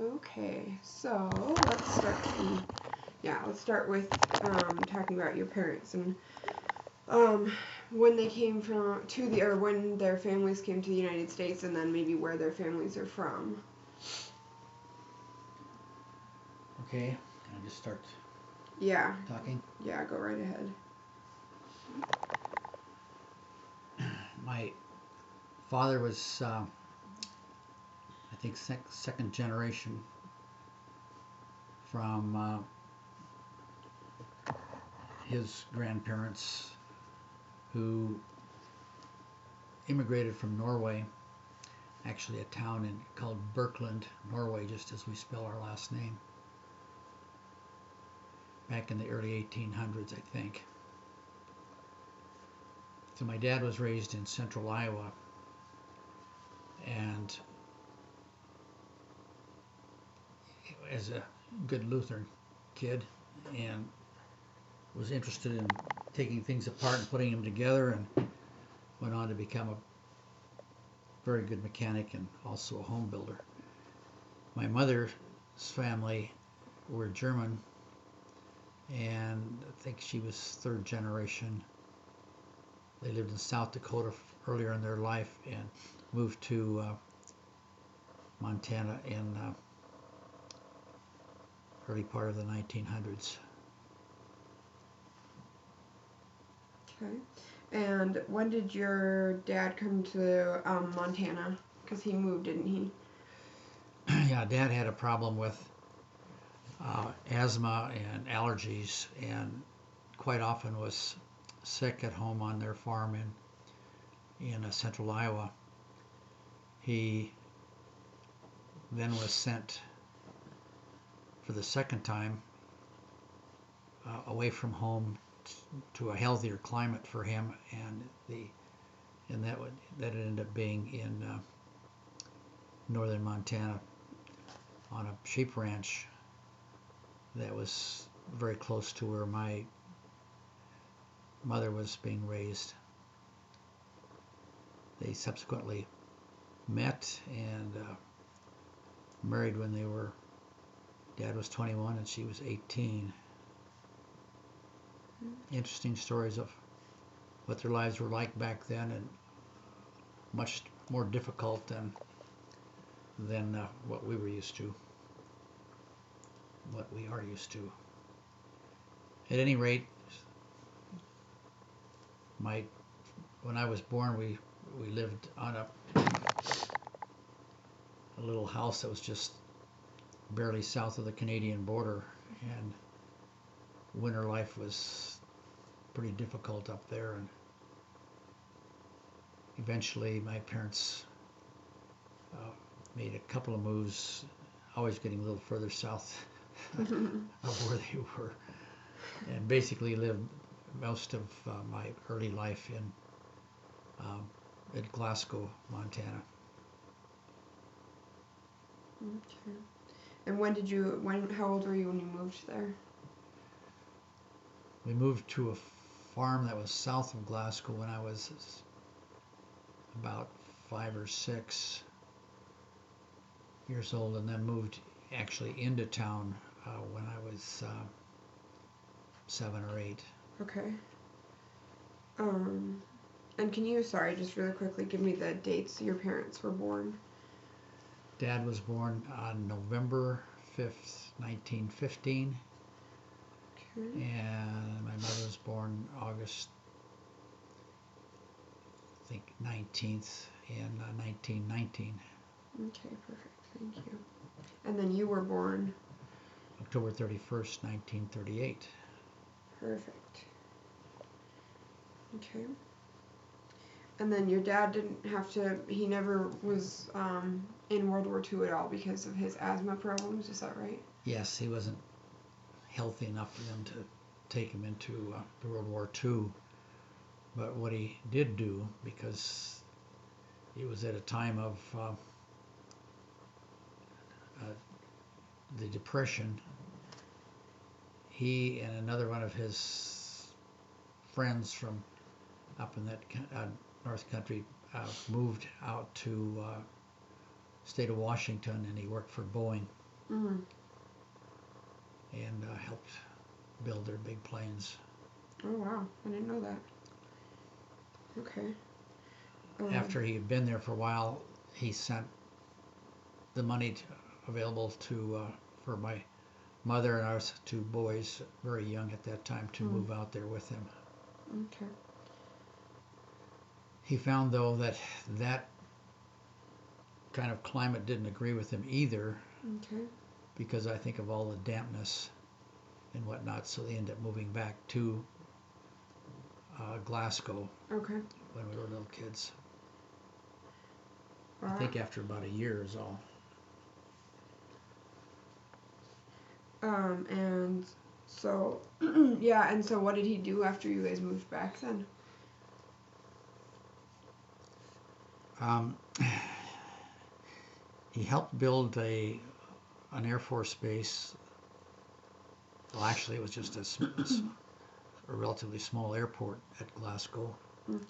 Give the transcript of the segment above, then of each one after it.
Okay, so let's start with talking about your parents and when they came or when their families came to the United States, and then maybe where their families are from. Okay, can I just start Yeah. talking? Yeah, go right ahead. My father was, I think, second generation from his grandparents who immigrated from Norway, actually a town called Birkeland, Norway, just as we spell our last name, back in the early 1800s, I think. So my dad was raised in central Iowa, and as a good Lutheran kid, and was interested in taking things apart and putting them together, and went on to become a very good mechanic and also a home builder. My mother's family were German, and I think she was third generation. They lived in South Dakota earlier in their life and moved to Montana in early part of the 1900s. Okay. And when did your dad come to Montana? Because he moved, didn't he? Yeah, Dad had a problem with asthma and allergies, and quite often was sick at home on their farm in central Iowa. He then was sent for the second time away from home to a healthier climate for him, and that ended up being in northern Montana on a sheep ranch that was very close to where my mother was being raised. They subsequently met and married when Dad was 21 and she was 18. Interesting stories of what their lives were like back then, and much more difficult than what we were used to, what we are used to. At any rate, when I was born, we lived on a little house that was just barely south of the Canadian border, and winter life was pretty difficult up there, and eventually my parents made a couple of moves, always getting a little further south of where they were, and basically lived most of my early life in Glasgow, Montana. Okay. And how old were you when you moved there? We moved to a farm that was south of Glasgow when I was about 5 or 6 years old, and then moved actually into town when I was 7 or 8. Okay. And can you, sorry, just really quickly give me the dates your parents were born? Dad was born on November 5th, 1915. Okay. And my mother was born August, I think, 19th in 1919. Okay, perfect. Thank you. And then you were born? October 31st, 1938. Perfect. Okay. And then your dad he never was in World War II at all because of his asthma problems, is that right? Yes, he wasn't healthy enough for them to take him into World War II. But what he did do, because it was at a time of the Depression, he and another one of his friends from up in that North Country moved out to state of Washington, and he worked for Boeing Mm. and helped build their big planes. Oh wow, I didn't know that. Okay. After he had been there for a while, he sent the money available to for my mother and our two boys, very young at that time, to move out there with him. Okay. He found, though, that that kind of climate didn't agree with him either, Okay. because I think of all the dampness and whatnot, so they ended up moving back to Glasgow Okay. when we were little kids. Wow. I think after about a year is all. And so, yeah, and so what did he do after you guys moved back then? He helped build an Air Force base. Well, actually, it was just a relatively small airport at Glasgow. Okay.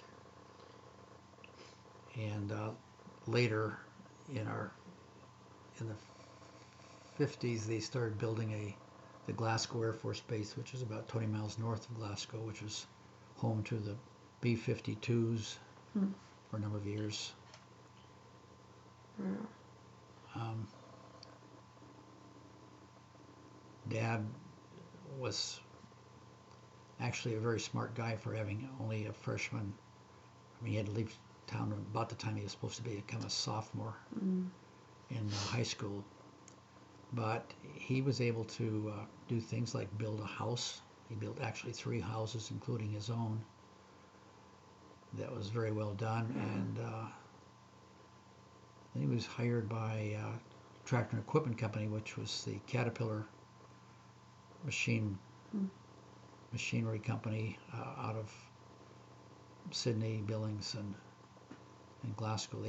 And later, in the 50s, they started building the Glasgow Air Force Base, which is about 20 miles north of Glasgow, which was home to the B-52s for a number of years. Wow. Dad was actually a very smart guy for having only a freshman. I mean, he had to leave town about the time he was supposed to become a sophomore in high school. But he was able to do things like build a house. He built actually 3 houses, including his own. That was very well done. And then he was hired by a tractor and equipment company, which was the Caterpillar machinery company out of Sydney, Billings, and Glasgow.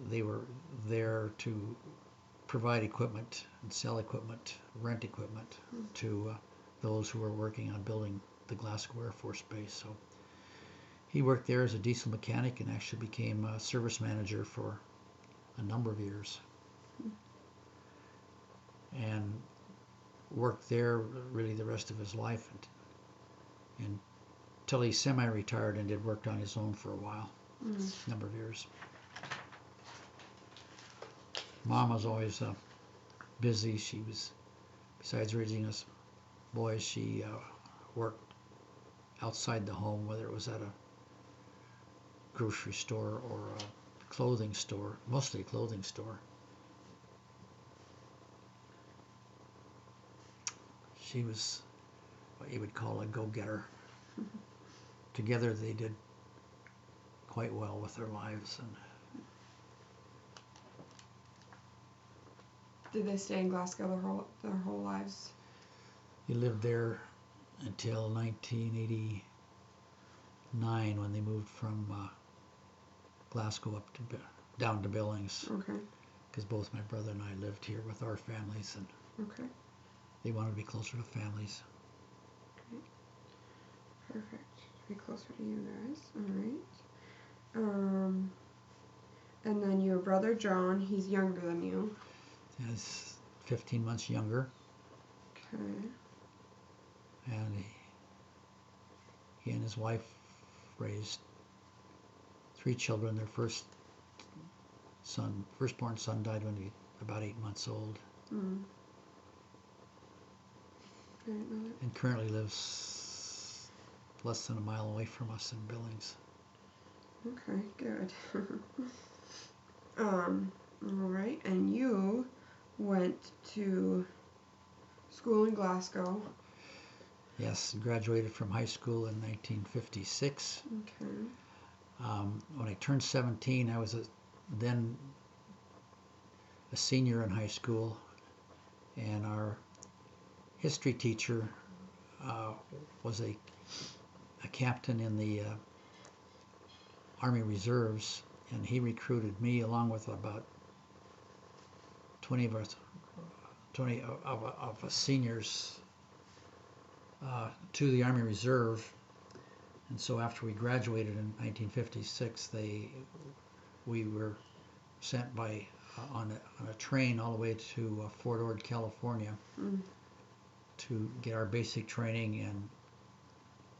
They were there to provide equipment and sell equipment, rent equipment to those who were working on building the Glasgow Air Force Base. So he worked there as a diesel mechanic and actually became a service manager for a number of years. And worked there really the rest of his life until he semi-retired and did work on his own for a while, a number of years. Mom was always busy. She was, besides raising us boys, she worked outside the home, whether it was at a grocery store or a clothing store, mostly a clothing store. She was what you would call a go-getter. Together they did quite well with their lives. And did they stay in Glasgow their whole lives? he lived there until 1989 when they moved from Glasgow up down to Billings. Okay. Because both my brother and I lived here with our families, and Okay. they wanted to be closer to families. Great. Perfect. Be closer to you guys. All right. And then your brother John, he's younger than you. He's 15 months younger, Okay. and he and his wife raised 3 children. Their firstborn son died when he was about 8 months old. I didn't know that. And currently lives less than a mile away from us in Billings. Okay, good. All right, and you went to school in Glasgow. Yes, graduated from high school in 1956. Okay. When I turned 17, I was then a senior in high school, and our history teacher was a captain in the Army Reserves, and he recruited me along with about 20 of us seniors to the Army Reserve. And so after we graduated in 1956, we were sent by on a train all the way to Fort Ord, California, Mm. to get our basic training. And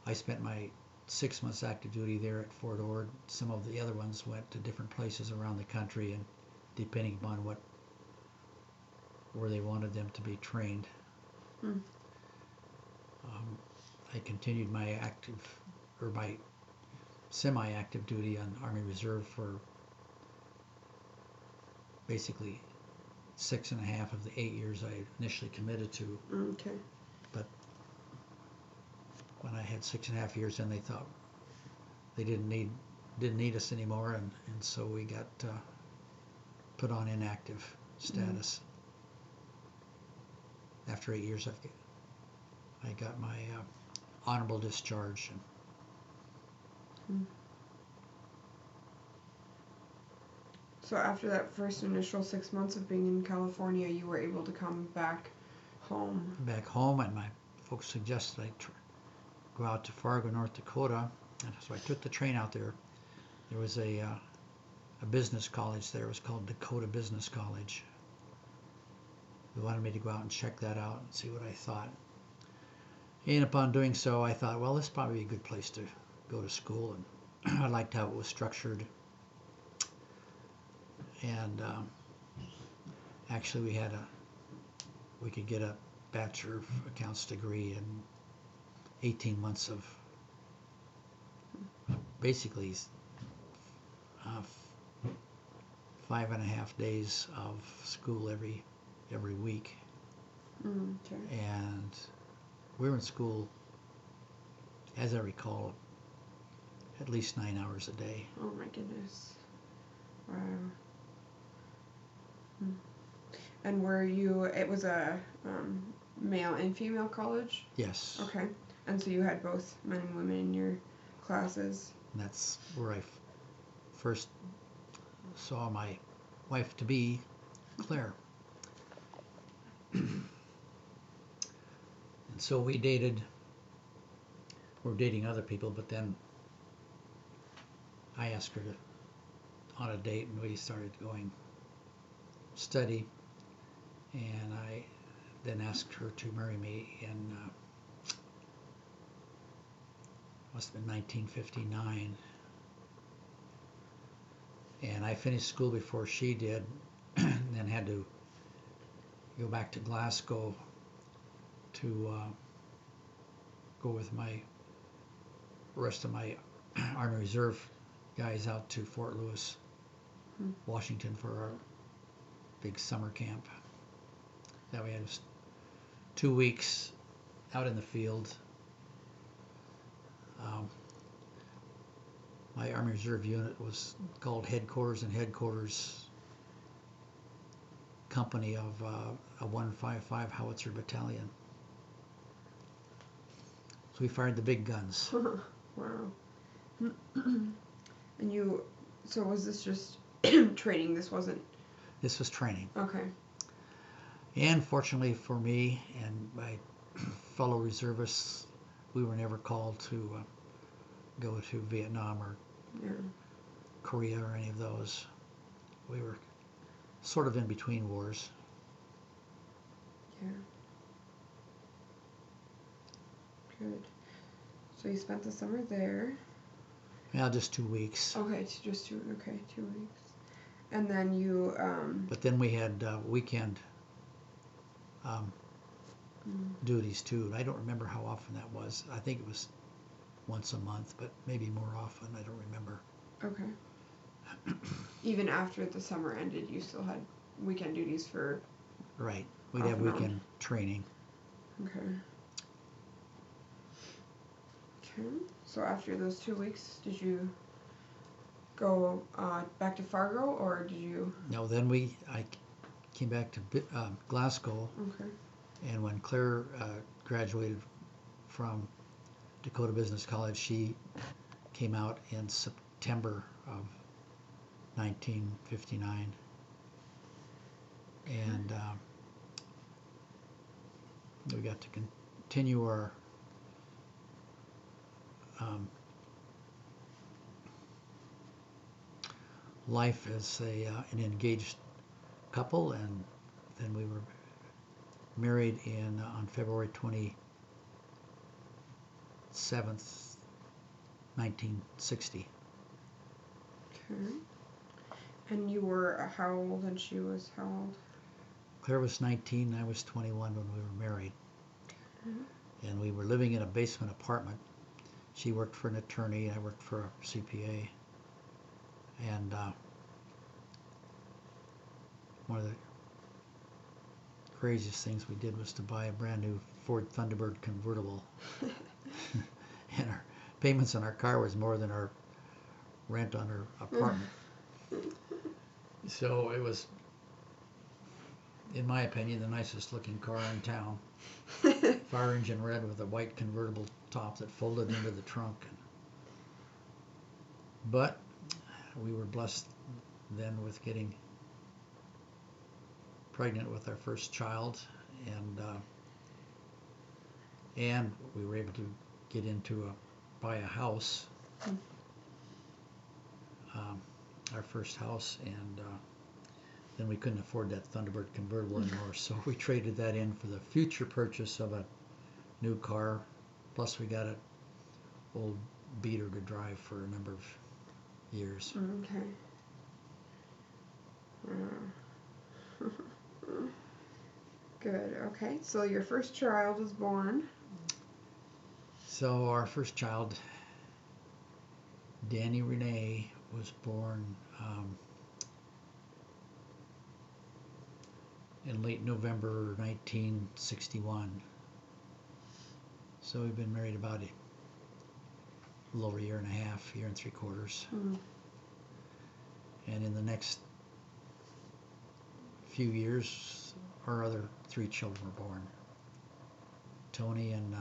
I spent my 6 months active duty there at Fort Ord. Some of the other ones went to different places around the country, and depending upon where they wanted them to be trained. Mm. I continued my my semi-active duty on Army Reserve for basically 6.5 of the 8 years I initially committed to. Okay. But when I had 6.5 years in, they thought they didn't need us anymore, and so we got put on inactive status. After 8 years, I got my honorable discharge. So after that first initial 6 months of being in California, you were able to come back home. Back home, and my folks suggested I go out to Fargo, North Dakota, and so I took the train out there. There was a business college there. It was called Dakota Business College. They wanted me to go out and check that out and see what I thought. And upon doing so, I thought, well, this is probably a good place to go to school, and I liked how it was structured. And actually, we could get a Bachelor of Accounts degree in 18 months of basically 5.5 days of school every week. Okay. And we were in school, as I recall, at least 9 hours a day. Oh my goodness. Wow. And it was a male and female college? Yes. Okay. And so you had both men and women in your classes? And that's where I first saw my wife-to-be, Claire. And so we dated. We were dating other people, but then I asked her on a date, and we started going steady. And I then asked her to marry me in must have been 1959. And I finished school before she did, and then had to go back to Glasgow to go with my rest of my Army Reserve guys out to Fort Lewis, Washington, for our big summer camp. That we had 2 weeks out in the field. My Army Reserve unit was called Headquarters, and Headquarters company of a 155 Howitzer Battalion. So we fired the big guns. Wow. And so was this just training? This wasn't... This was training. Okay. And fortunately for me and my fellow reservists, we were never called to go to Vietnam or Korea or any of those. We were sort of in between wars. Yeah. Good. So you spent the summer there. Yeah, just 2 weeks. Okay, just 2 weeks. And then you... But then we had weekend duties too. I don't remember how often that was. I think it was once a month, but maybe more often. I don't remember. Okay. Even after the summer ended, you still had weekend duties for... Right. We'd have weekend training. Okay. Okay. So after those 2 weeks, did you go back to Fargo, or did you... No, then I came back to Glasgow. Okay. And when Claire graduated from Dakota Business College, she came out in September of 1959. And we got to continue our life as an engaged couple, and then we were married on February 27th, 1960. Okay. And you were how old and she was how old? Claire was 19, I was 21 when we were married. Okay. And we were living in a basement apartment. She worked for an attorney, I worked for a CPA. And one of the craziest things we did was to buy a brand new Ford Thunderbird convertible. And our payments on our car was more than our rent on our apartment. So it was, in my opinion, the nicest looking car in town. Fire engine red with a white convertible top that folded into the trunk. But we were blessed then with getting pregnant with our first child, and we were able to get buy a house, our first house, and then we couldn't afford that Thunderbird convertible anymore, so we traded that in for the future purchase of a new car. Plus we got an old beater to drive for a number of years. Okay. Good. Okay. So your first child was born. So our first child, Danny Renee, was born in late November 1961. So we've been married about a little over a year and a half, year and 3/4. And in the next few years, our other 3 children were born. Tony in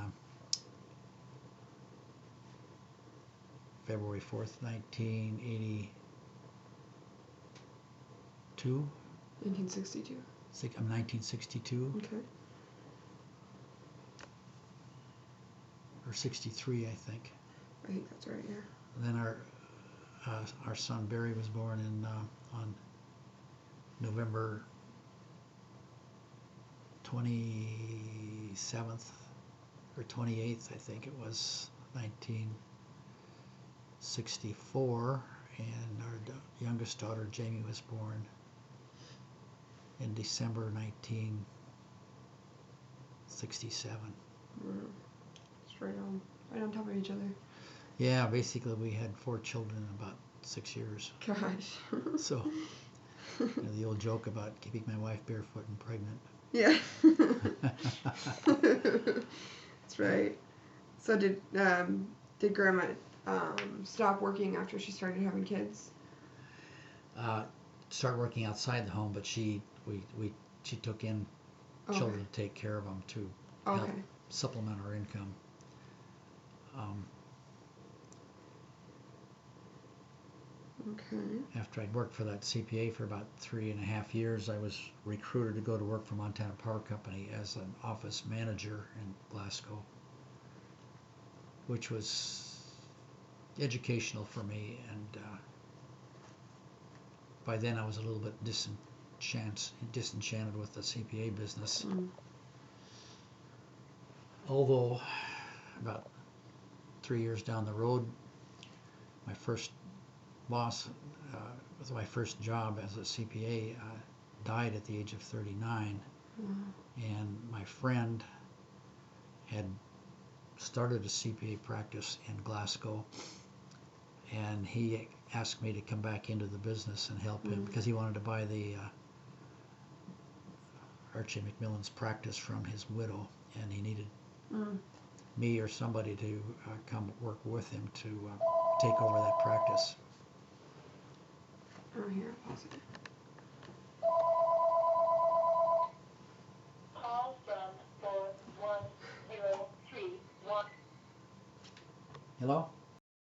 February 4th, 1982. 1962. 1962. Okay. Or 63, I think. I think that's right. Yeah. And then our son Barry was born on November 27th or 28th, I think it was, 1964, and our youngest daughter Jamie was born in December 1967. It's right on top of each other. Yeah, basically we had 4 children in about 6 years. Gosh. So, the old joke about keeping my wife barefoot and pregnant. Yeah. That's right. So did Grandma stop working after she started having kids? Start working outside the home, but she took in children to take care of them to help supplement our income. After I'd worked for that CPA for about 3.5 years, I was recruited to go to work for Montana Power Company as an office manager in Glasgow, which was educational for me, and by then I was a little bit disenchanted with the CPA business. Although about 3 years down the road, my first boss with my first job as a CPA died at the age of 39. And my friend had started a CPA practice in Glasgow, and he asked me to come back into the business and help him because he wanted to buy the Archie McMillan's practice from his widow, and he needed me or somebody to come work with him to take over that practice. Oh, here, pause it. Call from 4103. Hello?